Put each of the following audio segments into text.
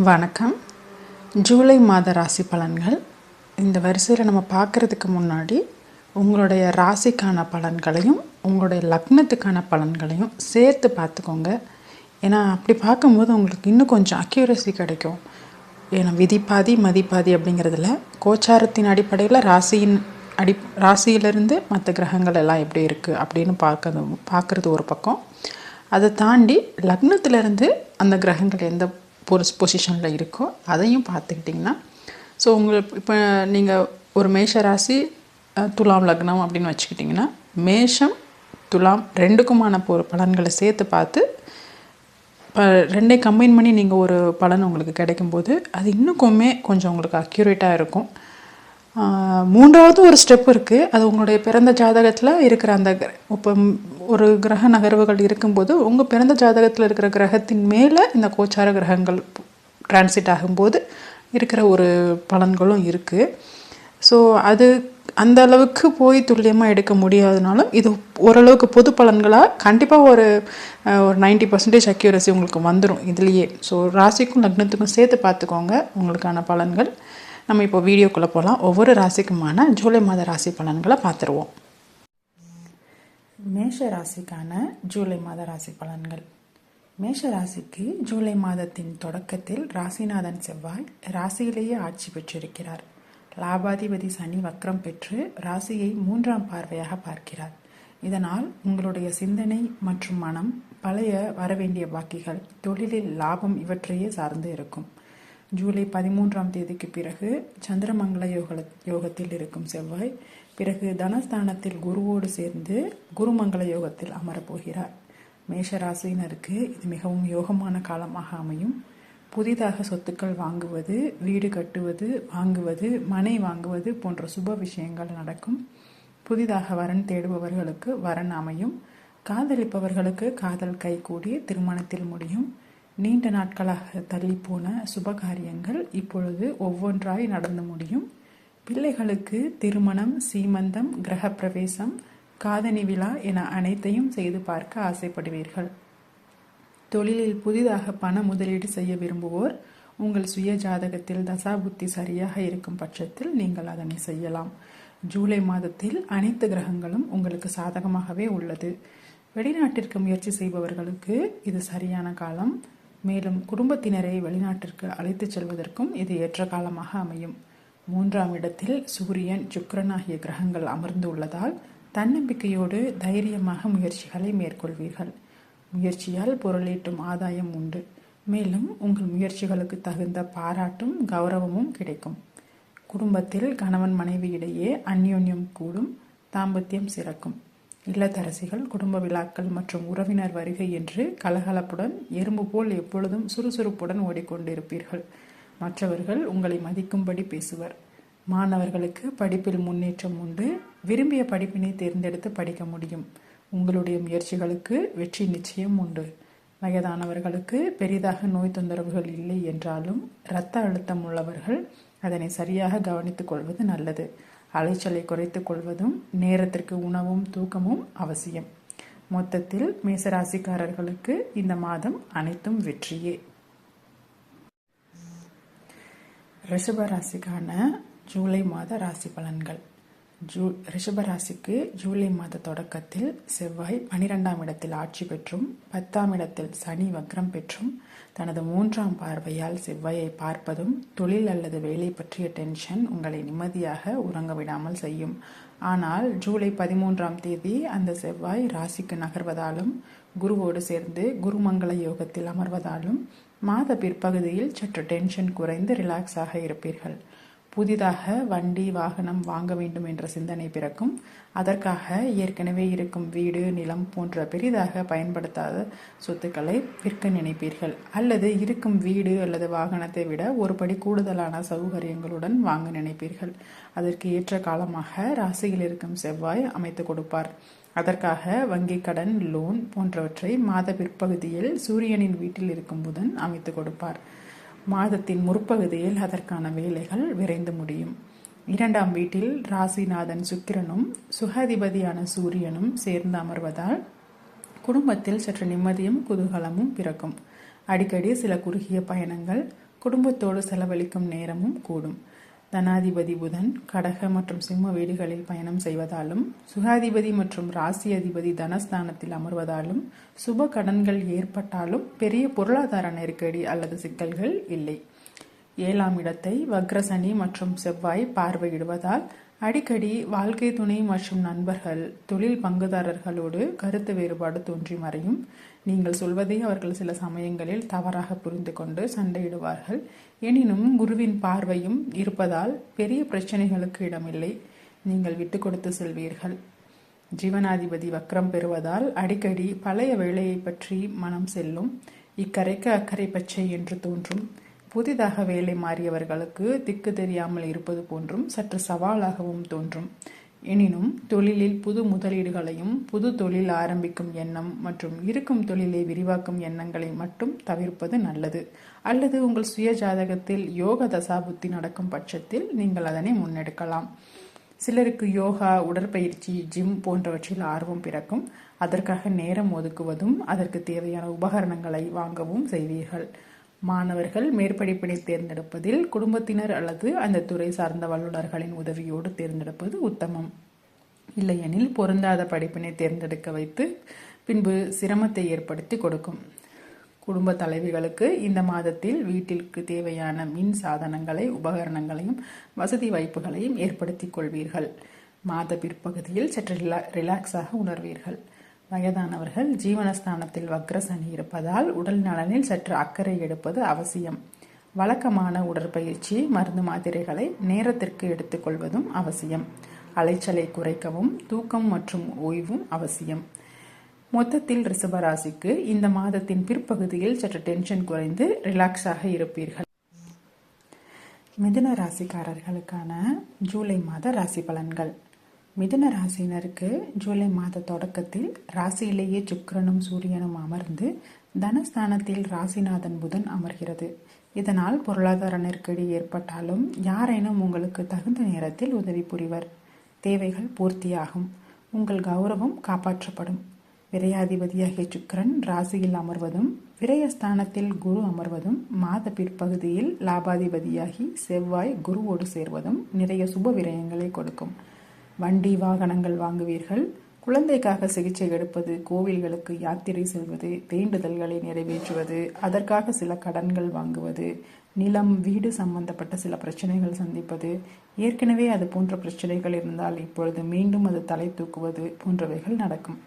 வணக்கம். ஜூலை மாத ராசி பலன்கள். இந்த வரிசையில் நம்ம பார்க்குறதுக்கு முன்னாடி உங்களுடைய ராசிக்கான பலன்களையும் உங்களுடைய லக்னத்துக்கான பலன்களையும் சேர்த்து பார்த்துக்கோங்க. ஏன்னா அப்படி பார்க்கும்போது உங்களுக்கு இன்னும் கொஞ்சம் அக்யூரசி கிடைக்கும். ஏன்னா விதிப்பாதி மதிப்பாதி அப்படிங்கிறதுல கோச்சாரத்தின் அடிப்படையில் ராசியிலிருந்து மற்ற கிரகங்கள் எல்லாம் எப்படி இருக்குது அப்படின்னு பார்க்குறது ஒரு பக்கம். அதை தாண்டி லக்னத்திலேருந்து அந்த கிரகங்கள் எந்த பொசிஷனில் இருக்கோ அதையும் பார்த்துக்கிட்டிங்கன்னா, ஸோ உங்களுக்கு இப்போ நீங்கள் ஒரு மேஷ ராசி துலாம் லக்னம் அப்படின்னு வச்சுக்கிட்டிங்கன்னா, மேஷம் துலாம் ரெண்டுக்குமான பலன்களை சேர்த்து பார்த்து ரெண்டையும் கம்பைன் பண்ணி நீங்கள் ஒரு பலன் உங்களுக்கு கிடைக்கும்போது அது இன்னுமே கொஞ்சம் உங்களுக்கு அக்யூரேட்டாக இருக்கும். மூன்றாவது ஒரு ஸ்டெப் இருக்குது. அது உங்களுடைய பிறந்த ஜாதகத்தில் இருக்கிற அந்த இப்போ ஒரு கிரக நகர்வுகள் இருக்கும்போது உங்கள் பிறந்த ஜாதகத்தில் இருக்கிற கிரகத்தின் மேலே இந்த கோச்சார கிரகங்கள் டிரான்சிட் ஆகும்போது இருக்கிற ஒரு பலன்களும் இருக்குது. ஸோ அது அந்த அளவுக்கு போய் துல்லியமாக எடுக்க முடியாதனாலும் இது ஓரளவுக்கு பொது பலன்களாக கண்டிப்பாக ஒரு 90% அக்யூரசி உங்களுக்கு வந்துடும் இதுலேயே. ஸோ ராசிக்கும் லக்னத்துக்கும் சேர்த்து பார்த்துக்கோங்க உங்களுக்கான பலன்கள். நம்ம இப்போ வீடியோக்குள்ளே போகலாம். ஒவ்வொரு ராசிக்குமான ஜூலை மாத ராசி பலன்களை பார்த்துருவோம். மேஷ ராசிக்கான ஜூலை மாத ராசி பலன்கள். மேஷ ராசிக்கு ஜூலை மாதத்தின் தொடக்கத்தில் ராசிநாதன் செவ்வாய் ராசியிலேயே ஆட்சி பெற்றிருக்கிறார். லாபாதிபதி சனி வக்ரம் பெற்று ராசியை 3ஆம் பார்வையாக பார்க்கிறார். இதனால் உங்களுடைய சிந்தனை மற்றும் மனம் பழைய வரவேண்டிய பாக்கிகள், தொழிலில் லாபம் இவற்றையே சார்ந்து இருக்கும். ஜூலை 13ஆம் தேதிக்கு பிறகு சந்திரமங்கல யோகத்தில் இருக்கும் செவ்வாய் பிறகு தனஸ்தானத்தில் குருவோடு சேர்ந்து குருமங்கல யோகத்தில் அமரப்போகிறார். மேஷராசினருக்கு இது மிகவும் யோகமான காலமாக அமையும். புதிதாக சொத்துக்கள் வாங்குவது, வீடு கட்டுவது, வாங்குவது, மனை வாங்குவது போன்ற சுப விஷயங்கள் நடக்கும். புதிதாக வரன் தேடுபவர்களுக்கு வரன் அமையும். காதலிப்பவர்களுக்கு காதல் கைகூடி திருமணத்தில் முடியும். நீண்ட நாட்களாக தள்ளிப்போன சுபகாரியங்கள் இப்பொழுது ஒவ்வொன்றாய் நடந்து முடியும். பிள்ளைகளுக்கு திருமணம், சீமந்தம், கிரகப்பிரவேசம், காதணி விழா என அனைத்தையும் செய்து பார்க்க ஆசைப்படுவீர்கள். தொழிலில் புதிதாக பண முதலீடு செய்ய விரும்புவோர் உங்கள் சுய ஜாதகத்தில் தசாபுத்தி சரியாக இருக்கும் பட்சத்தில் நீங்கள் அதனை செய்யலாம். ஜூலை மாதத்தில் அனைத்து கிரகங்களும் உங்களுக்கு சாதகமாகவே உள்ளது. வெளிநாட்டிற்கு முயற்சி செய்பவர்களுக்கு இது சரியான காலம். மேலும் குடும்பத்தினரை வெளிநாட்டிற்கு அழைத்துச் செல்வதற்கும் இது ஏற்ற காலமாக அமையும். 3ஆம் இடத்தில் சூரியன், சுக்கிரன் ஆகிய கிரகங்கள் அமர்ந்து உள்ளதால் தன்னம்பிக்கையோடு தைரியமாக முயற்சிகளை மேற்கொள்வீர்கள். முயற்சியால் பொருளீட்டும் ஆதாயம் உண்டு. மேலும் உங்கள் முயற்சிகளுக்கு தகுந்த பாராட்டும் கௌரவமும் கிடைக்கும். குடும்பத்தில் கணவன் மனைவி இடையே அந்யோன்யம் கூடும். தாம்பத்தியம் சிறக்கும். இல்லத்தரசிகள் குடும்ப விழாக்கள் மற்றும் உறவினர் வருகை என்று கலகலப்புடன் எறும்பு போல் எப்பொழுதும் சுறுசுறுப்புடன் ஓடிக்கொண்டிருப்பீர்கள். மற்றவர்கள் உங்களை மதிக்கும்படி பேசுவர். மாணவர்களுக்கு படிப்பில் முன்னேற்றம் உண்டு. விரும்பிய படிப்பினை தேர்ந்தெடுத்து படிக்க முடியும். உங்களுடைய முயற்சிகளுக்கு வெற்றி நிச்சயம் உண்டு. வயதானவர்களுக்கு பெரிதாக நோய் தொந்தரவுகள் இல்லை என்றாலும் இரத்த அழுத்தம் உள்ளவர்கள் அதனை சரியாக கவனித்துக் கொள்வது நல்லது. அலைச்சலை குறைத்துக் கொள்வதும் நேரத்திற்கு உணவும் தூக்கமும் அவசியம். மொத்தத்தில் மேசராசிக்காரர்களுக்கு இந்த மாதம் அனைத்தும் வெற்றியே. ரிஷபராசிக்கான ஜூலை மாத ராசி பலன்கள். ரிஷபராசிக்கு ஜூலை மாத தொடக்கத்தில் செவ்வாய் 12ஆம் இடத்தில் ஆட்சி பெற்றும் 10ஆம் இடத்தில் சனி வக்ரம் பெற்றும் தனது 3ஆம் பார்வையால் செவ்வாயை பார்ப்பதும் தொழில் அல்லது வேலை பற்றிய டென்ஷன் உங்களை நிம்மதியாக உறங்க விடாமல் செய்யும். ஆனால் ஜூலை 13ஆம் தேதி அந்த செவ்வாய் ராசிக்கு நகர்வதாலும் குருவோடு சேர்ந்து குருமங்கல யோகத்தில் அமர்வதாலும் மாத பிற்பகுதியில் சற்று டென்ஷன் குறைந்து ரிலாக்ஸாக இருப்பீர்கள். புதிதாக வண்டி வாகனம் வாங்க வேண்டும் என்ற சிந்தனை பிறக்கும். அதற்காக ஏற்கனவே இருக்கும் வீடு, நிலம் போன்ற பெரிதாக பயன்படுத்தாத சொத்துக்களை விற்க நினைப்பீர்கள். அல்லது இருக்கும் வீடு அல்லது வாகனத்தை விட ஒரு படி கூடுதலான சௌகரியங்களுடன் வாங்க நினைப்பீர்கள். அதற்கு ஏற்ற காலமாக ராசியில் இருக்கும் செவ்வாய் அமைத்து கொடுப்பார். அதற்காக வங்கி கடன், லோன் போன்றவற்றை மாத பிற்பகுதியில் சூரியனின் வீட்டில் இருக்கும் புதன் அமைத்து கொடுப்பார். மாதத்தின் முற்பகுதியில் அதற்கான வேலைகள் விரைந்து முடியும். 2ஆம் வீட்டில் ராசிநாதன் சுக்கிரனும் சுகாதிபதியான சூரியனும் சேர்ந்து அமர்வதால் குடும்பத்தில் சற்று நிம்மதியும் குதூகலமும் பிறக்கும். அடிக்கடி சில குறுகிய பயணங்கள், குடும்பத்தோடு செலவழிக்கும் நேரமும் கூடும். தனாதிபதி புதன் கடக மற்றும் சிம்ம வீடுகளில் பயணம் செய்வதாலும், சுகாதிபதி மற்றும் ராசி அதிபதி தனஸ்தானத்தில் அமர்வதாலும் சுப கடன்கள் ஏற்பட்டாலும் பெரிய பொருளாதார நெருக்கடி அல்லது சிக்கல்கள் இல்லை. 7ஆம் இடத்தை வக்ரசனி மற்றும் செவ்வாய் பார்வையிடுவதால் அடிக்கடி வாழ்க்கை துணை மற்றும் நண்பர்கள், தொழில் பங்குதாரர்களோடு கருத்து வேறுபாடு தோன்றி மறையும். நீங்கள் சொல்வதை அவர்கள் சில சமயங்களில் தவறாக புரிந்து கொண்டு சண்டையிடுவார்கள். எனினும் குருவின் பார்வையும் இருப்பதால் பெரிய பிரச்சனைகளுக்கு இடமில்லை. நீங்கள் விட்டு கொடுத்து செல்வீர்கள். ஜீவனாதிபதி வக்ரம் பெறுவதால் அடிக்கடி பழைய வேலையை பற்றி மனம் செல்லும். இக்கரைக்கு அக்கறை பச்சை என்று தோன்றும். புதிதாக வேலை மாறியவர்களுக்கு திக்கு தெரியாமல் இருப்பது போன்றும் சற்று சவாலாகவும் தோன்றும். எனினும் தொழிலில் புது முதலீடுகளையும் புது தொழில் ஆரம்பிக்கும் எண்ணம் மற்றும் இருக்கும் தொழிலை விரிவாக்கும் எண்ணங்களை மட்டும் தவிர்ப்பது நல்லது. அல்லது உங்கள் சுய ஜாதகத்தில் யோக தசாபுத்தி நடக்கும் பட்சத்தில் நீங்கள் அதனை முன்னெடுக்கலாம். சிலருக்கு யோகா, உடற்பயிற்சி, ஜிம் போன்றவற்றில் ஆர்வம் பிறக்கும். அதற்காக நேரம் ஒதுக்குவதும் அதற்கு தேவையான உபகரணங்களை வாங்கவும் செய்வீர்கள். மாணவர்கள் மேற்படிப்பினை தேர்ந்தெடுப்பதில் குடும்பத்தினர் அல்லது அந்த துறை சார்ந்த வல்லுநர்களின் உதவியோடு தேர்ந்தெடுப்பது உத்தமம். இல்லையெனில் பொருந்தாத படிப்பினை தேர்ந்தெடுக்க வைத்து பின்பு சிரமத்தை ஏற்படுத்தி கொடுக்கும். குடும்ப தலைவிகளுக்கு இந்த மாதத்தில் வீட்டிற்கு தேவையான மின் சாதனங்களை, உபகரணங்களையும் வசதி வாய்ப்புகளையும் ஏற்படுத்திக் கொள்வீர்கள். மாத பிற்பகுதியில் சற்று ரிலாக்ஸாக உணர்வீர்கள். வயதானவர்கள் ஜீவனஸ்தானத்தில் வக்ரசனி இருப்பதால் உடல் நலனில் சற்று அக்கறை எடுப்பது அவசியம். வழக்கமான உடற்பயிற்சி, மருந்து மாத்திரைகளை நேரத்திற்கு எடுத்துக்கொள்வதும் அவசியம். அலைச்சலை குறைக்கவும் தூக்கம் மற்றும் ஓய்வும் அவசியம். மொத்தத்தில் ரிஷபராசிக்கு இந்த மாதத்தின் பிற்பகுதியில் சற்று டென்ஷன் குறைந்து ரிலாக்ஸாக இருப்பீர்கள். மிதுன ராசிக்காரர்களுக்கான ஜூலை மாத ராசி பலன்கள். மிதுன ராசியினருக்கு ஜூலை மாத தொடக்கத்தில் ராசியிலேயே சுக்கிரனும் சூரியனும் அமர்ந்து தனஸ்தானத்தில் ராசிநாதன் புதன் அமர்கிறது. இதனால் பொருளாதார நெருக்கடி ஏற்பட்டாலும் யாரேனும் உங்களுக்கு தகுந்த நேரத்தில் உதவி புரிவர். தேவைகள் பூர்த்தியாகும். உங்கள் கௌரவம் காப்பாற்றப்படும். விரையாதிபதியாகிய சுக்கிரன் ராசியில் அமர்வதும் விரயஸ்தானத்தில் குரு அமர்வதும் மாத பிற்பகுதியில் லாபாதிபதியாகி செவ்வாய் குருவோடு சேர்வதும் நிறைய சுப விரயங்களை கொடுக்கும். வண்டி வாகனங்கள் வாங்குவீர்கள். குழந்தைக்காக சிகிச்சை எடுப்பது, கோவில்களுக்கு யாத்திரை செல்வது, வேண்டுதல்களை நிறைவேற்றுவது, அதற்காக சில கடன்கள் வாங்குவது, நிலம், வீடு சம்பந்தப்பட்ட சில பிரச்சனைகள் சந்திப்பது, ஏற்கனவே அது போன்ற பிரச்சனைகள் இருந்தால் இப்பொழுது மீண்டும் அது தலை தூக்குவது போன்றவைகள் நடக்கும்.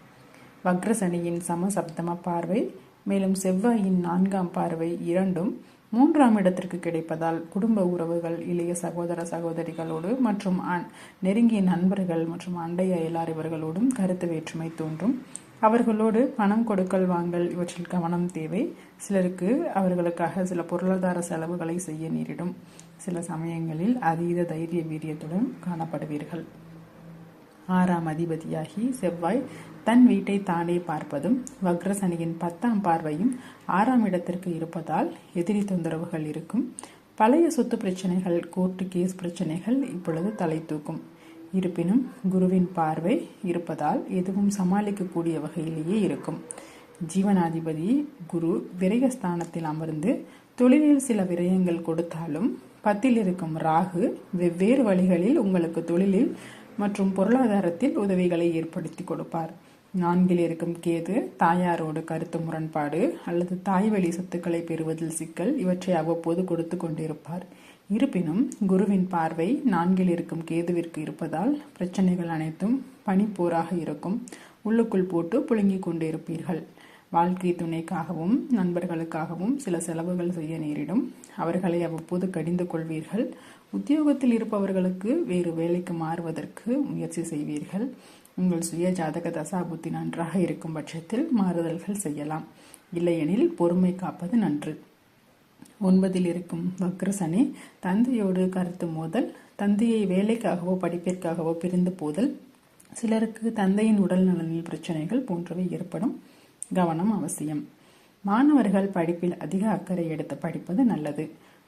வக்ரசனியின் சமசப்தம பார்வை மேலும் செவ்வாயின் 4ஆம் பார்வை இரண்டும் 3ஆம் இடத்திற்கு கிடைப்பதால் குடும்ப உறவுகள், இளைய சகோதர சகோதரிகளோடு மற்றும் நெருங்கிய நண்பர்கள் மற்றும் அண்டை அயலார் இவர்களோடும் கருத்து வேற்றுமை தோன்றும். அவர்களோடு பணம் கொடுக்கல் வாங்கல் இவற்றில் கவனம் தேவை. சிலருக்கு அவர்களுக்காக சில பொருளாதார செலவுகளை செய்ய நேரிடும். சில சமயங்களில் அதீத தைரிய வீரியத்துடன் காணப்படுவீர்கள். 6ஆம் அதிபதியாகி செவ்வாய் தன் வீட்டை தானே பார்ப்பதும் வக்ரசனியின் 10ஆம் பார்வையும் 6ஆம் இடத்திற்கு இருப்பதால் எதிரி தொந்தரவுகள் இருக்கும். பழைய சொத்து பிரச்சனைகள், கோர்ட்டு கேஸ் பிரச்சனைகள் இப்பொழுது தலை தூக்கும். இருப்பினும் குருவின் பார்வை இருப்பதால் எதுவும் சமாளிக்கக்கூடிய வகையிலேயே இருக்கும். ஜீவனாதிபதி குரு விரயஸ்தானத்தில் அமர்ந்து தொழிலில் சில விரயங்கள் கொடுத்தாலும் 10ல் இருக்கும் ராகு வெவ்வேறு வழிகளில் உங்களுக்கு தொழிலில் மற்றும் பொருளாதாரத்தில் உதவிகளை ஏற்படுத்தி கொடுப்பார். 4ல் இருக்கும் கேது தாயாரோடு கருத்து முரண்பாடு அல்லது தாய்வழி சொத்துக்களை பெறுவதில் சிக்கல் இவற்றை அவ்வப்போது கொடுத்து கொண்டிருப்பார். இருப்பினும் குருவின் பார்வை 4ல் இருக்கும் கேதுவிற்கு இருப்பதால் பிரச்சனைகள் அனைத்தும் பனிப்போராக இருக்கும். உள்ளுக்குள் போட்டு புழுங்கிக் கொண்டிருப்பீர்கள். வாழ்க்கை துணைக்காகவும் நண்பர்களுக்காகவும் சில செலவுகள் செய்ய நேரிடும். அவர்களை அவ்வப்போது கடிந்து கொள்வீர்கள். உத்தியோகத்தில் இருப்பவர்களுக்கு வேறு வேலைக்கு மாறுவதற்கு முயற்சி செய்வீர்கள். உங்கள் சுய ஜாதக தசாபுத்தி நன்றாக இருக்கும் பட்சத்தில் மாறுதல்கள் செய்யலாம். இல்லையெனில் பொறுமை காப்பது நன்று. 9ல் இருக்கும் வக்ரசனி தந்தையோடு கருத்து மோதல், தந்தையை வேலைக்காகவோ படிப்பிற்காகவோ பிரிந்து போதல், சிலருக்கு தந்தையின் உடல் நலனில் பிரச்சனைகள் போன்றவை ஏற்படும். கவனம் அவசியம். மாணவர்கள் படிப்பில் அதிக அக்கறை எடுத்து படிப்பது நல்லது.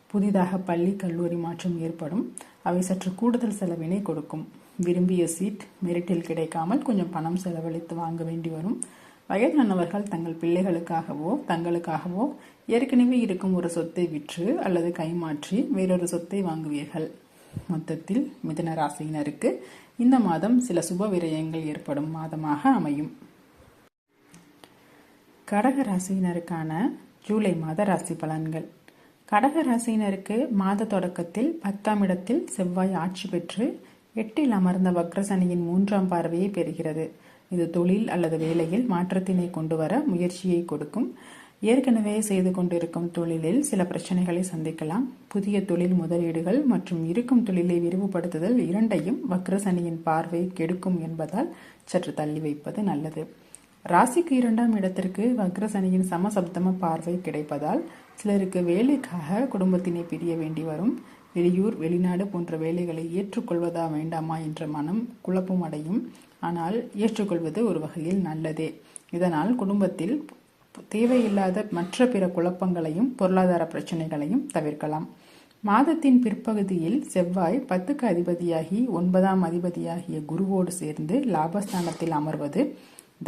புதிதாக பள்ளி கல்லூரி மாற்றம் ஏற்படும். அவை சற்று கூடுதல் செலவினை கொடுக்கும். விரும்பிய சீட் மெரிட்டில் கிடைக்காமல் கொஞ்சம் பணம் செலவழித்து வாங்க வேண்டி வரும். வயதானவர்கள் தங்கள் பிள்ளைகளுக்காகவோ தங்களுக்காகவோ ஏற்கனவே இருக்கும் ஒரு சொத்தை விற்று அல்லது கைமாற்றி வேறொரு சொத்தை வாங்குவீர்கள். மொத்தத்தில் மிதுன ராசியினருக்கு இந்த மாதம் சில சுப விரயங்கள் ஏற்படும் மாதமாக அமையும். கடக ராசியினருக்கான ஜூலை மாத ராசி பலன்கள். கடக ராசியினருக்கு மாத தொடக்கத்தில் 10ஆம் இடத்தில் செவ்வாய் ஆட்சி பெற்று 8இல் அமர்ந்த வக்ரசனியின் 3ஆம் பார்வையை பெறுகிறது. இது தொழில் அல்லது வேலையில் மாற்றத்தினை கொண்டு வர முயற்சியை கொடுக்கும். ஏற்கனவே செய்து கொண்டிருக்கும் தொழிலில் சில பிரச்சனைகளை சந்திக்கலாம். புதிய தொழில் முதலீடுகள் மற்றும் இருக்கும் தொழிலை விரிவுபடுத்துதல் இரண்டையும் வக்ரசனியின் பார்வை கெடுக்கும் என்பதால் சற்று தள்ளி வைப்பது நல்லது. ராசிக்கு 2ஆம் இடத்திற்கு வக்ரசனியின் சமசப்தம பார்வை கிடைப்பதால் சிலருக்கு வேலைக்காக குடும்பத்தினை பிரிய வேண்டி வரும். வெளியூர் வெளிநாடு போன்ற வேலைகளை ஏற்றுக்கொள்வதா வேண்டாமா என்ற மனம் குழப்பம் அடையும். ஆனால் ஏற்றுக்கொள்வது ஒரு வகையில் நல்லதே. இதனால் குடும்பத்தில் தேவையில்லாத மற்ற பிற குழப்பங்களையும் பொருளாதார பிரச்சனைகளையும் தவிர்க்கலாம். மாதத்தின் பிற்பகுதியில் செவ்வாய் 10க்கு அதிபதியாகி 9ஆம் அதிபதியாகிய குருவோடு சேர்ந்து லாபஸ்தானத்தில் அமர்வது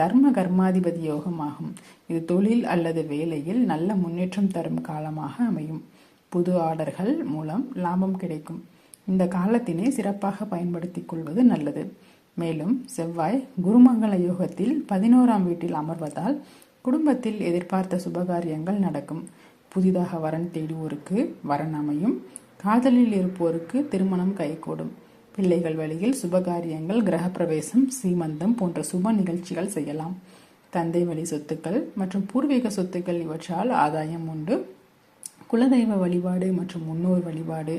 தர்ம கர்மாதிபதி யோகமாகும். இது தொழில் அல்லது வேலையில் நல்ல முன்னேற்றம் தரும் காலமாக அமையும். புது ஆர்டர்கள் மூலம் லாபம் கிடைக்கும். இந்த காலத்தினை சிறப்பாக பயன்படுத்திக் கொள்வது நல்லது. மேலும் செவ்வாய் குருமங்கள யோகத்தில் 11ஆம் வீட்டில் அமர்வதால் குடும்பத்தில் எதிர்பார்த்த சுபகாரியங்கள் நடக்கும். புதிதாக வரன் தேடுவோருக்கு வரன் அமையும். காதலில் இருப்போருக்கு திருமணம் கைகூடும். பிள்ளைகள் வழியில் சுபகாரியங்கள், கிரகப்பிரவேசம், சீமந்தம் போன்ற சுப நிகழ்ச்சிகள் செய்யலாம். தந்தை வழி சொத்துக்கள் மற்றும் பூர்வீக சொத்துக்கள் இவற்றால் ஆதாயம் உண்டு. குலதெய்வ வழிபாடு மற்றும் முன்னோர் வழிபாடு,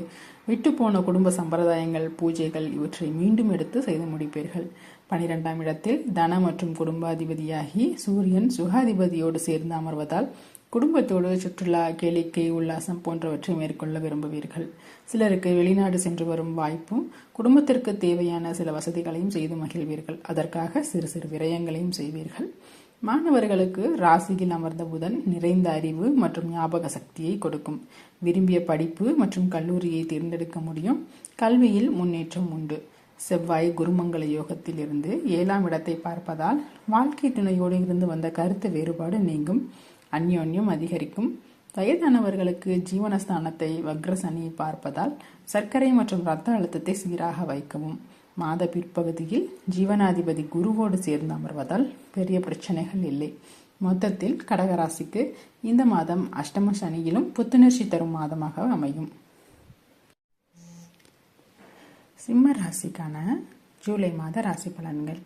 விட்டுப்போன குடும்ப சம்பிரதாயங்கள், பூஜைகள் இவற்றை மீண்டும் எடுத்து செய்து முடிப்பீர்கள். 12ஆம் இடத்தில் தன மற்றும் குடும்பாதிபதியாகி சூரியன் சுகாதிபதியோடு சேர்ந்து அமர்வதால் குடும்பத்தோடு சுற்றுலா, கேளிக்கை, உல்லாசம் போன்றவற்றை மேற்கொள்ள விரும்புவீர்கள். சிலருக்கு வெளிநாடு சென்று வரும் வாய்ப்பும், குடும்பத்திற்கு தேவையான சில வசதிகளையும் செய்து மகிழ்வீர்கள். அதற்காக சிறு சிறு விரயங்களையும் செய்வீர்கள். மாணவர்களுக்கு ராசியில் அமர்ந்த புதன் நிறைந்த அறிவு மற்றும் ஞாபக சக்தியை கொடுக்கும். விரும்பிய படிப்பு மற்றும் கல்லூரியை தேர்ந்தெடுக்க முடியும். கல்வியில் முன்னேற்றம் உண்டு. செவ்வாய் குருமங்கள யோகத்தில் இருந்து 7ஆம் இடத்தை பார்ப்பதால் வாழ்க்கை துணையோடு இருந்து வந்த கருத்து வேறுபாடு நீங்கும். அந்யோன்யம் அதிகரிக்கும். வயதானவர்களுக்கு ஜீவனஸ்தானத்தை வக்ரசனி பார்ப்பதால் சர்க்கரை மற்றும் இரத்த அழுத்தத்தை சீராக வைக்கவும். மாத பிற்பகுதியில் ஜீவனாதிபதி குருவோடு சேர்ந்து அமர்வதால் பெரிய பிரச்சனைகள் இல்லை. மொத்தத்தில் கடகராசிக்கு இந்த மாதம் அஷ்டம சனியிலும் புத்துணர்ச்சி தரும் மாதமாக அமையும். சிம்ம ராசிக்கான ஜூலை மாத ராசி பலன்கள்.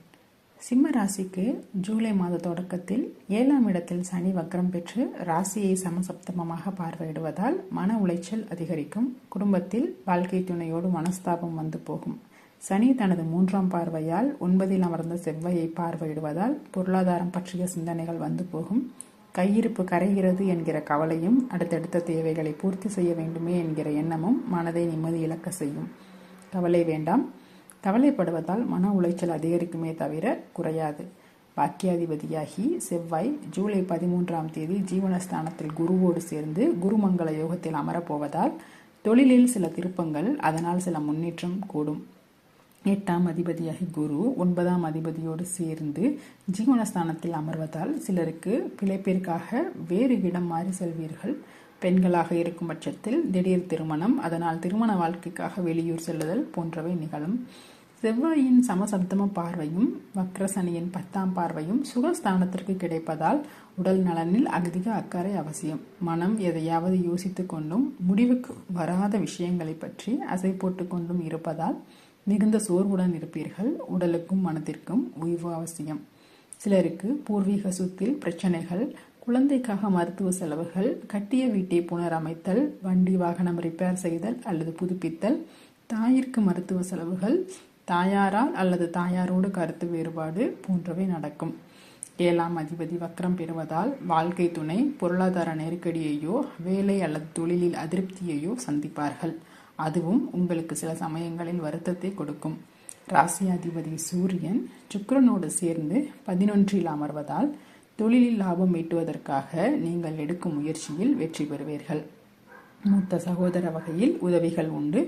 சிம்ம ராசிக்கு ஜூலை மாத தொடக்கத்தில் 7ஆம் இடத்தில் சனி வக்ரம் பெற்று ராசியை சமசப்தமமாக பார்வையிடுவதால் மன உளைச்சல் அதிகரிக்கும். குடும்பத்தில் வாழ்க்கை துணையோடு மனஸ்தாபம் வந்து போகும். சனி தனது 3ஆம் பார்வையால் 9இல் அமர்ந்த செவ்வாயை பார்வையிடுவதால் பொருளாதாரம் பற்றிய சிந்தனைகள் வந்து போகும். கையிருப்பு கரைகிறது என்கிற கவலையும், அடுத்தடுத்த தேவைகளை பூர்த்தி செய்ய வேண்டுமே என்கிற எண்ணமும் மனதை நிம்மதி இழக்க செய்யும். கவலை வேண்டாம். கவலைப்படுவதால் மன உளைச்சல் அதிகரிக்குமே தவிர குறையாது. பாக்கியாதிபதியாகி செவ்வாய் ஜூலை 13ஆம் தேதி ஜீவனஸ்தானத்தில் குருவோடு சேர்ந்து குருமங்கள யோகத்தில் அமரப்போவதால் தொழிலில் சில திருப்பங்கள், அதனால் சில முன்னேற்றம் கூடும். 8ஆம் அதிபதியாகி குரு 9ஆம் அதிபதியோடு சேர்ந்து ஜீவனஸ்தானத்தில் அமர்வதால் சிலருக்கு பிழைப்பிற்காக வேறு இடம் மாறி செல்வீர்கள். பெண்களாக இருக்கும் பட்சத்தில் திடீர் திருமணம், அதனால் திருமண வாழ்க்கைக்காக வெளியூர் செல்லுதல் போன்றவை நிகழும். செவ்வாயின் சமசப்தம பார்வையும் வக்ரசனியின் 10ஆம் பார்வையும் சுகஸ்தானத்திற்கு கிடைப்பதால் உடல் நலனில் அதிக அக்கறை அவசியம். மனம் எதையாவது யோசித்து கொண்டும் முடிவுக்கு வராத விஷயங்களை பற்றி அசை போட்டு கொண்டும் இருப்பதால் மிகுந்த சோர்வுடன் இருப்பீர்கள். உடலுக்கும் மனத்திற்கும் ஓய்வு அவசியம். சிலருக்கு பூர்வீக சொத்தில் பிரச்சனைகள், குழந்தைக்காக மருத்துவ செலவுகள், கட்டிய வீட்டை புனரமைத்தல், வண்டி வாகனம் ரிப்பேர் செய்தல் அல்லது புதுப்பித்தல், தாயிற்கு மருத்துவ செலவுகள், தாயாரால் அல்லது தாயாரோடு கருத்து வேறுபாடு போன்றவை நடக்கும். 7ஆம் அதிபதி வக்ரம் பெறுவதால் வாழ்க்கை துணை பொருளாதார நெருக்கடியையோ வேலை அல்லது தொழிலில் அதிருப்தியையோ சந்திப்பார்கள். அதுவும் உங்களுக்கு சில சமயங்களில் வருத்தத்தை கொடுக்கும். ராசி அதிபதி சூரியன் சுக்கிரனோடு சேர்ந்து 11இல் அமர்வதால் தொழிலில் லாபம் ஈட்டுவதற்காக நீங்கள் எடுக்கும் முயற்சியில் வெற்றி பெறுவீர்கள். மூத்த சகோதர வகையில் உதவிகள் உண்டு.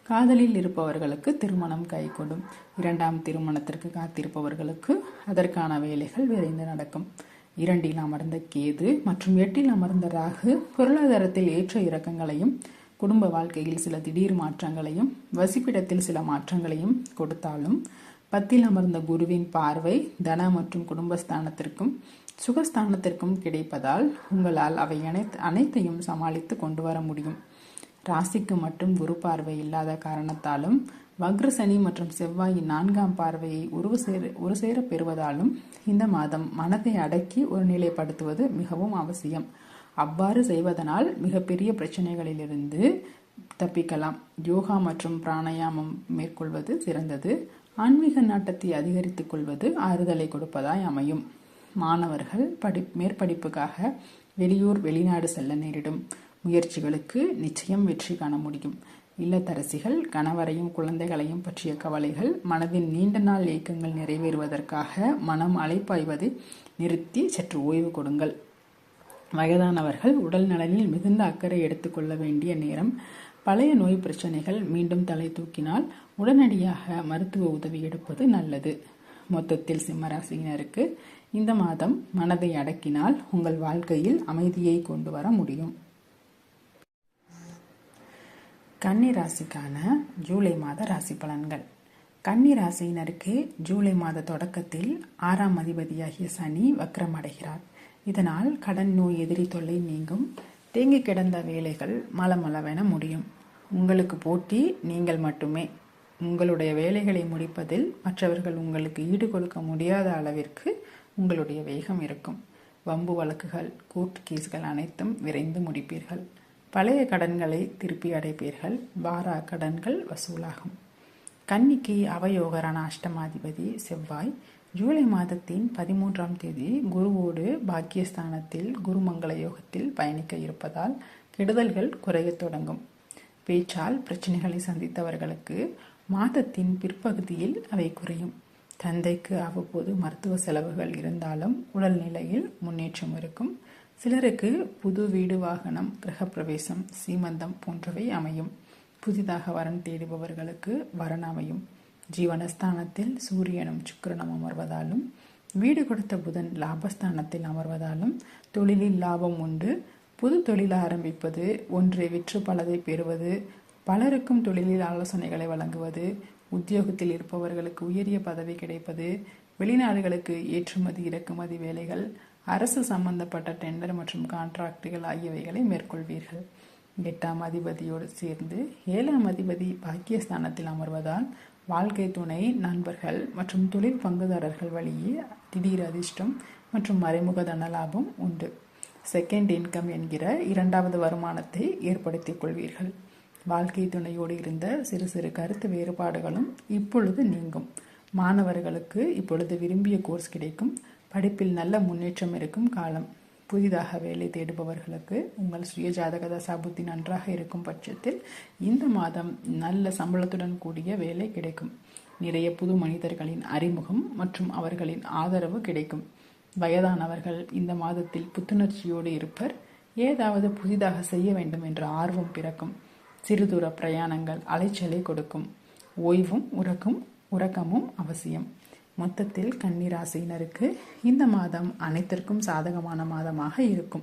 காதலில் இருப்பவர்களுக்கு திருமணம் கைகூடும். 2ஆம் திருமணத்திற்கு காத்திருப்பவர்களுக்கு அதற்கான வேலைகள் விரைந்து நடக்கும். 2இல் அமர்ந்த கேது மற்றும் 8இல் அமர்ந்த ராகு பொருளாதாரத்தில் ஏற்ற இறக்கங்களையும் குடும்ப வாழ்க்கையில் சில திடீர் மாற்றங்களையும் வசிப்பிடத்தில் சில மாற்றங்களையும் கொடுத்தாலும் 10இல் அமர்ந்த குருவின் பார்வை தன மற்றும் குடும்பஸ்தானத்திற்கும் சுகஸ்தானத்திற்கும் கிடைப்பதால் உங்களால் அவை அனைத்தையும் சமாளித்து கொண்டு வர முடியும். ராசிக்கு மட்டும் குரு பார்வை இல்லாத காரணத்தாலும் வக்ர சனி மற்றும் செவ்வாயின் 4ஆம் பார்வையை ஒரு சேர பெறுவதாலும் இந்த மாதம் மனதை அடக்கி ஒரு நிலைப்படுத்துவது மிகவும் அவசியம். அவ்வாறு செய்வதனால் மிகப்பெரிய பிரச்சனைகளிலிருந்து தப்பிக்கலாம். யோகா மற்றும் பிராணாயாமம் மேற்கொள்வது சிறந்தது. ஆன்மீக நாட்டத்தை அதிகரித்துக் கொள்வது ஆறுதலை கொடுப்பதாய் அமையும். மாணவர்கள் மேற்படிப்புக்காக வெளியூர் வெளிநாடு செல்ல நேரிடும். முயற்சிகளுக்கு நிச்சயம் வெற்றி காண முடியும். இல்லத்தரசிகள் கணவரையும் குழந்தைகளையும் பற்றிய கவலைகள் மனதின் நீண்ட நாள் இயக்கங்கள் நிறைவேறுவதற்காக மனம் அலைப்பாய்வதை நிறுத்தி சற்று ஓய்வு கொடுங்கள். வயதானவர்கள் உடல் நலனில் மிகுந்த அக்கறை எடுத்துக்கொள்ள வேண்டிய நேரம். பழைய நோய் பிரச்சனைகள் மீண்டும் தலை தூக்கினால் உடனடியாக மருத்துவ உதவி எடுப்பது நல்லது. மொத்தத்தில் சிம்மராசியினருக்கு இந்த மாதம் மனதை அடக்கினால் உங்கள் வாழ்க்கையில் அமைதியை கொண்டு வர முடியும். கன்னி ராசிக்கான ஜூலை மாத ராசி பலன்கள். கன்னி ராசியினருக்கு ஜூலை மாத தொடக்கத்தில் 6ஆம் அதிபதியாகிய சனி வக்ரம் அடைகிறார். இதனால் கடன் நோய் எதிரி தொல்லை நீங்கும். தேங்கி கிடந்த வேலைகள் மளமளவென முடியும். உங்களுக்கு போட்டி நீங்கள் மட்டுமே. உங்களுடைய வேலைகளை முடிப்பதில் மற்றவர்கள் உங்களுக்கு ஈடு கொடுக்க முடியாத அளவிற்கு உங்களுடைய வேகம் இருக்கும். வம்பு வழக்குகள், கோர்ட் கேஸ்கள் அனைத்தும் விரைந்து முடிப்பீர்கள். பழைய கடன்களை திருப்பி அடைப்பீர்கள். வாரா கடன்கள் வசூலாகும். கன்னிக்கு அவயோகரான அஷ்டமாதிபதி செவ்வாய் ஜூலை மாதத்தின் 13ஆம் தேதி குருவோடு பாக்கியஸ்தானத்தில் குருமங்கள யோகத்தில் பயணிக்க இருப்பதால் கெடுதல்கள் குறையத் தொடங்கும். பேச்சால் பிரச்சனைகளை சந்தித்தவர்களுக்கு மாதத்தின் பிற்பகுதியில் அவை குறையும். தந்தைக்கு அவ்வப்போது மருத்துவ செலவுகள் இருந்தாலும் உடல்நிலையில் முன்னேற்றம் இருக்கும். சிலருக்கு புது வீடு, வாகனம், கிரகப்பிரவேசம், சீமந்தம் போன்றவை அமையும். புதிதாக வரன் தேடுபவர்களுக்கு வரன் அமையும். ஜீவனஸ்தானத்தில் சூரியனும் சுக்கிரனும் அமர்வதாலும் வீடு கொடுத்த புதன் லாபஸ்தானத்தில் அமர்வதாலும் தொழிலில் லாபம் உண்டு. புது தொழில் ஆரம்பிப்பது, ஒன்றை விற்று பலதை பெறுவது, பலருக்கும் தொழிலில் ஆலோசனைகளை வழங்குவது, உத்தியோகத்தில் இருப்பவர்களுக்கு உயரிய பதவி கிடைப்பது, வெளிநாடுகளுக்கு ஏற்றுமதி இறக்குமதி வேலைகள், அரசு சம்பந்தப்பட்ட டெண்டர் மற்றும் கான்ட்ராக்டுகள் ஆகியவைகளை மேற்கொள்வீர்கள். 8ஆம் அதிபதியோடு சேர்ந்து 7ஆம் அதிபதி பாக்கியஸ்தானத்தில் அமர்வதால் வாழ்க்கை துணை, நண்பர்கள் மற்றும் தொழில் பங்குதாரர்கள் வழியே திடீர் அதிர்ஷ்டம் மற்றும் மறைமுக தனலாபம் உண்டு. செகண்ட் இன்கம் என்கிற 2வது வருமானத்தை ஏற்படுத்திக் கொள்வீர்கள். வாழ்க்கை துணையோடு இருந்த சிறு சிறு கருத்து வேறுபாடுகளும் இப்பொழுது நீங்கும். மாணவர்களுக்கு இப்பொழுது விரும்பிய கோர்ஸ் கிடைக்கும். படிப்பில் நல்ல முன்னேற்றம் இருக்கும் காலம். புதிதாக வேலை தேடுபவர்களுக்கு உங்கள் சுய ஜாதக தசாபுத்தி நன்றாக இருக்கும் பட்சத்தில் இந்த மாதம் நல்ல சம்பளத்துடன் கூடிய வேலை கிடைக்கும். நிறைய புது மனிதர்களின் அறிமுகம் மற்றும் அவர்களின் ஆதரவு கிடைக்கும். வயதானவர்கள் இந்த மாதத்தில் புத்துணர்ச்சியோடு இருப்பர். ஏதாவது புதிதாக செய்ய வேண்டும் என்ற ஆர்வம் பிறக்கும். சிறுதூர பிரயாணங்கள் அலைச்சலை கொடுக்கும். ஓய்வும் உறக்கமும் அவசியம். மொத்தத்தில் கன்னி ராசியினருக்கு இந்த மாதம் அனைத்திற்கும் சாதகமான மாதமாக இருக்கும்.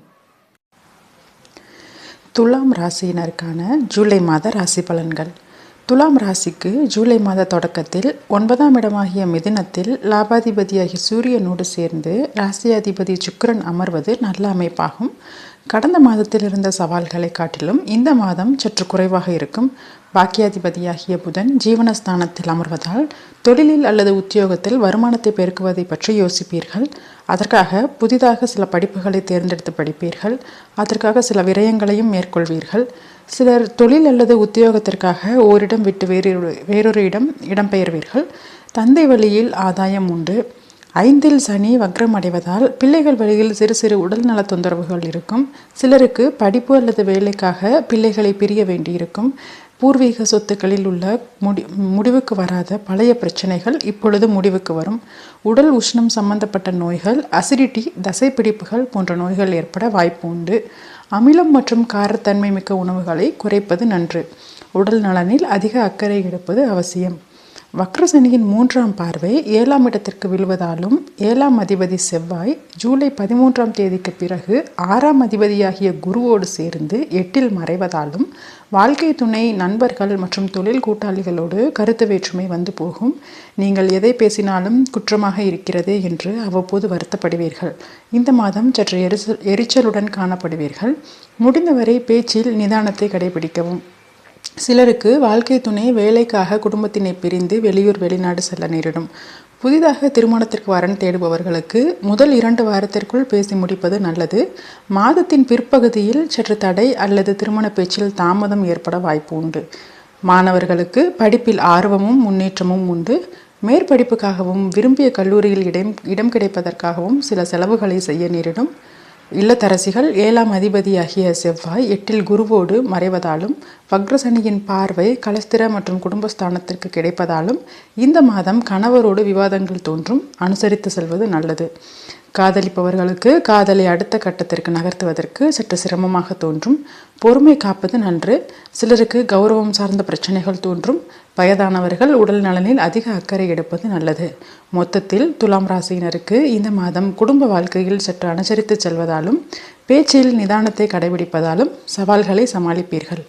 துலாம் ராசியினருக்கான ஜூலை மாத ராசி பலன்கள். துலாம் ராசிக்கு ஜூலை மாத தொடக்கத்தில் 9ஆம் இடமாகிய மிதுனத்தில் லாபாதிபதியாகிய சூரியனோடு சேர்ந்து ராசியாதிபதி சுக்கிரன் அமர்வது நல்ல அமைப்பாகும். கடந்த மாதத்தில் இருந்த சவால்களை காட்டிலும் இந்த மாதம் சற்று குறைவாக இருக்கும். பாக்கியாதிபதியாகிய புதன் ஜீவனஸ்தானத்தில் அமர்வதால் தொழிலில் அல்லது உத்தியோகத்தில் வருமானத்தை பெருக்குவதை பற்றி யோசிப்பீர்கள். அதற்காக புதிதாக சில படிப்புகளை தேர்ந்தெடுத்து படிப்பீர்கள். அதற்காக சில விரயங்களையும் மேற்கொள்வீர்கள். சிலர் தொழில் அல்லது உத்தியோகத்திற்காக ஓரிடம் விட்டு வேறொரு இடம்பெயர்வீர்கள். தந்தை வழியில் ஆதாயம் உண்டு. 5இல் சனி வக்ரம் அடைவதால் பிள்ளைகள் வழியில் சிறு சிறு உடல் நல தொந்தரவுகள் இருக்கும். சிலருக்கு படிப்பு அல்லது வேலைக்காக பிள்ளைகளை பிரிய வேண்டியிருக்கும். பூர்வீக சொத்துக்களில் உள்ள முடிவுக்கு வராத பழைய பிரச்சனைகள் இப்பொழுது முடிவுக்கு வரும். உடல் உஷ்ணம் சம்பந்தப்பட்ட நோய்கள், அசிடிட்டி, தசைப்பிடிப்புகள் போன்ற நோய்கள் ஏற்பட வாய்ப்பு உண்டு. அமிலம் மற்றும் காரத்தன்மை மிக்க உணவுகளை குறைப்பது நன்று. உடல் நலனில் அதிக அக்கறை எடுப்பது அவசியம். வக்ரசனியின் 3ஆம் பார்வை 7ஆம் இடத்திற்கு விழுவதாலும் 7ஆம் அதிபதி செவ்வாய் ஜூலை 13ஆம் தேதிக்கு பிறகு 6ஆம் அதிபதியாகிய குருவோடு சேர்ந்து 8இல் மறைவதாலும் வாழ்க்கை துணை, நண்பர்கள் மற்றும் தொழில் கூட்டாளிகளோடு கருத்து வேற்றுமை வந்து போகும். நீங்கள் எதை பேசினாலும் குற்றமாக இருக்கிறதே என்று அவ்வப்போது வருத்தப்படுவீர்கள். இந்த மாதம் சற்று எரிச்சலுடன் காணப்படுவீர்கள். முடிந்தவரை பேச்சில் நிதானத்தை கடைபிடிக்கவும். சிலருக்கு வாழ்க்கை துணை வேலைக்காக குடும்பத்தினை பிரிந்து வெளியூர், வெளிநாடு செல்ல நேரிடும். புதிதாக திருமணத்திற்கு வரன் தேடுபவர்களுக்கு முதல் 2 வாரத்திற்குள் பேசி முடிப்பது நல்லது. மாதத்தின் பிற்பகுதியில் சற்று தடை அல்லது திருமண பேச்சில் தாமதம் ஏற்பட வாய்ப்பு உண்டு. மாணவர்களுக்கு படிப்பில் ஆர்வமும் முன்னேற்றமும் உண்டு. மேற்படிப்புக்காகவும் விரும்பிய கல்லூரியில் இடம் கிடைப்பதற்காகவும் சில செலவுகளை செய்ய நேரிடும். இல்லத்தரசிகள் 7ஆம் அதிபதியாகிய செவ்வாய் 8இல் குருவோடு மறைவதாலும் வக்ரசனியின் பார்வை கலஸ்திர மற்றும் குடும்பஸ்தானத்திற்கு கிடைப்பதாலும் இந்த மாதம் கணவரோடு விவாதங்கள் தோன்றும். அனுசரித்து செல்வது நல்லது. காதலிப்பவர்களுக்கு காதலை அடுத்த கட்டத்திற்கு நகர்த்துவதற்கு சற்று சிரமமாக தோன்றும். பொறுமை காப்பது நன்று. சிலருக்கு கௌரவம் சார்ந்த பிரச்சனைகள் தோன்றும். வயதானவர்கள் உடல் நலனில் அதிக அக்கறை எடுப்பது நல்லது. மொத்தத்தில் துலாம் ராசியினருக்கு இந்த மாதம் குடும்ப வாழ்க்கையில் சற்று அனுசரித்து செல்வதாலும் பேச்சில் நிதானத்தை கடைபிடிப்பதாலும் சவால்களை சமாளிப்பீர்கள்.